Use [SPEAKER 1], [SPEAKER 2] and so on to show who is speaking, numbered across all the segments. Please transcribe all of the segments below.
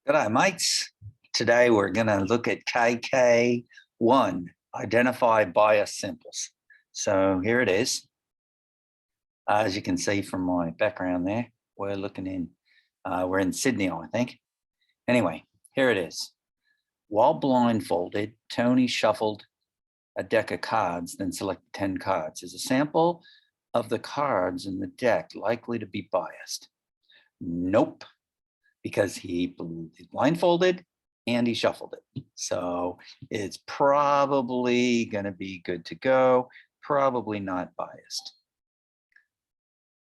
[SPEAKER 1] G'day, mates. Today we're going to look at KK.1, identify bias samples. So here it is. As you can see from my background there, we're in Sydney, I think. Anyway, here it is. While blindfolded, Tony shuffled a deck of cards, then selected 10 cards. Is a sample of the cards in the deck likely to be biased? Nope. Because he blindfolded and he shuffled it. So it's probably going to be good to go, probably not biased.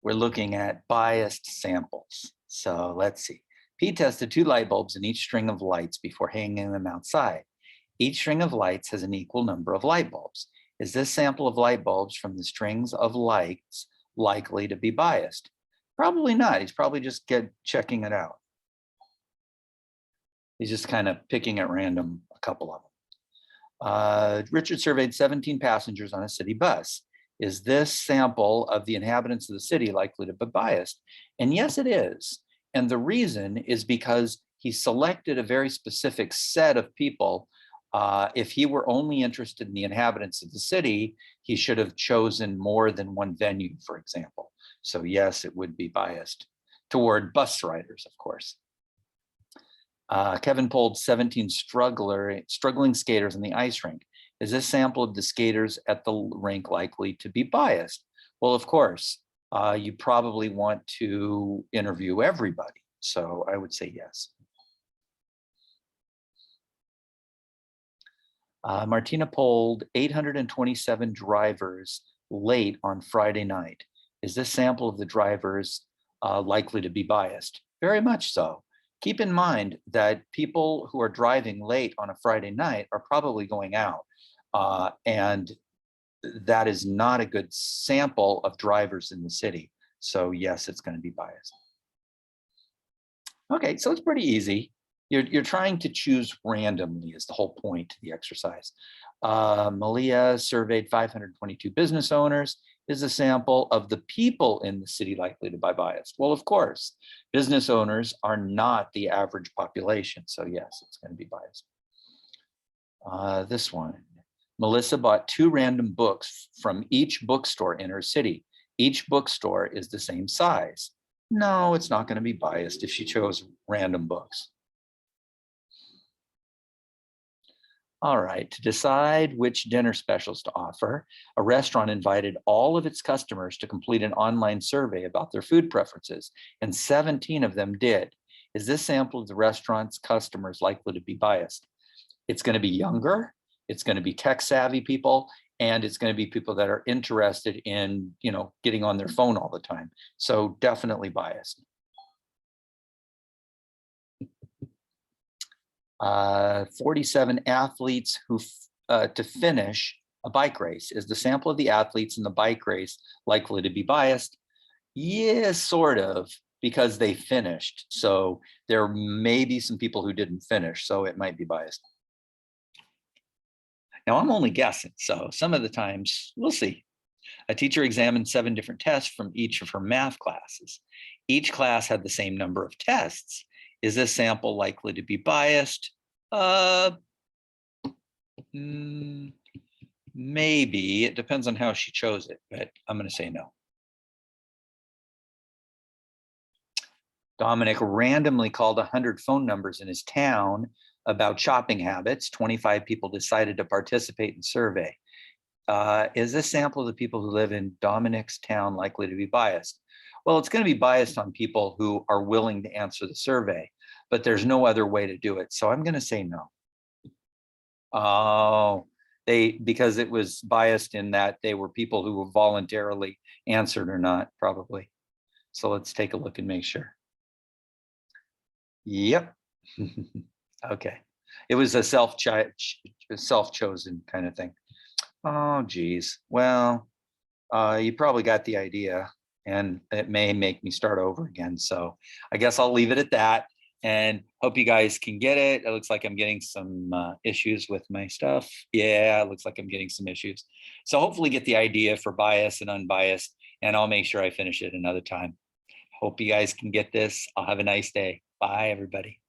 [SPEAKER 1] We're looking at biased samples. So let's see. Pete tested 2 light bulbs in each string of lights before hanging them outside. Each string of lights has an equal number of light bulbs. Is this sample of light bulbs from the strings of lights likely to be biased? Probably not. He's probably just checking it out. He's just kind of picking at random a couple of them. Richard surveyed 17 passengers on a city bus. Is this sample of the inhabitants of the city likely to be biased? And yes, it is. And the reason is because he selected a very specific set of people. If he were only interested in the inhabitants of the city, he should have chosen more than one venue, for example. So yes, it would be biased toward bus riders, of course. Kevin polled 17 struggling skaters in the ice rink. Is this sample of the skaters at the rink likely to be biased? Well, of course, you probably want to interview everybody. So I would say yes. Martina polled 827 drivers late on Friday night. Is this sample of the drivers likely to be biased? Very much so. Keep in mind that people who are driving late on a Friday night are probably going out, and that is not a good sample of drivers in the city. So yes, it's going to be biased. Okay, so it's pretty easy. You're trying to choose randomly is the whole point of the exercise. Malia surveyed 522 business owners. Is a sample of the people in the city likely to be biased? Well, of course, business owners are not the average population. So yes, it's going to be biased. This one, Melissa bought 2 random books from each bookstore in her city. Each bookstore is the same size. No, it's not going to be biased if she chose random books. All right, to decide which dinner specials to offer, a restaurant invited all of its customers to complete an online survey about their food preferences, and 17 of them did. Is this sample of the restaurant's customers likely to be biased? It's going to be younger, it's going to be tech-savvy people, and it's going to be people that are interested in, getting on their phone all the time. So definitely biased. 47 athletes who to finish a bike race. Is the sample of the athletes in the bike race likely to be biased? Yes, sort of, because they finished. So there may be some people who didn't finish, so it might be biased. Now I'm only guessing, so some of the times we'll see. A teacher examined 7 different tests from each of her math classes. Each class had the same number of tests. Is this sample likely to be biased? Maybe. It depends on how she chose it, but I'm going to say no. Dominic randomly called 100 phone numbers in his town about shopping habits. 25 people decided to participate in the survey. Is this sample of the people who live in Dominic's town likely to be biased? Well, it's going to be biased on people who are willing to answer the survey, but there's no other way to do it. So I'm going to say no. Oh, because it was biased in that they were people who were voluntarily answered or not, probably. So let's take a look and make sure. Yep. Okay. It was a self-chosen kind of thing. Oh, geez. Well, you probably got the idea, and it may make me start over again. So I guess I'll leave it at that and hope you guys can get it. It looks like I'm getting some issues with my stuff. Yeah, it looks like I'm getting some issues. So hopefully get the idea for bias and unbiased, and I'll make sure I finish it another time. Hope you guys can get this. I'll have a nice day. Bye, everybody.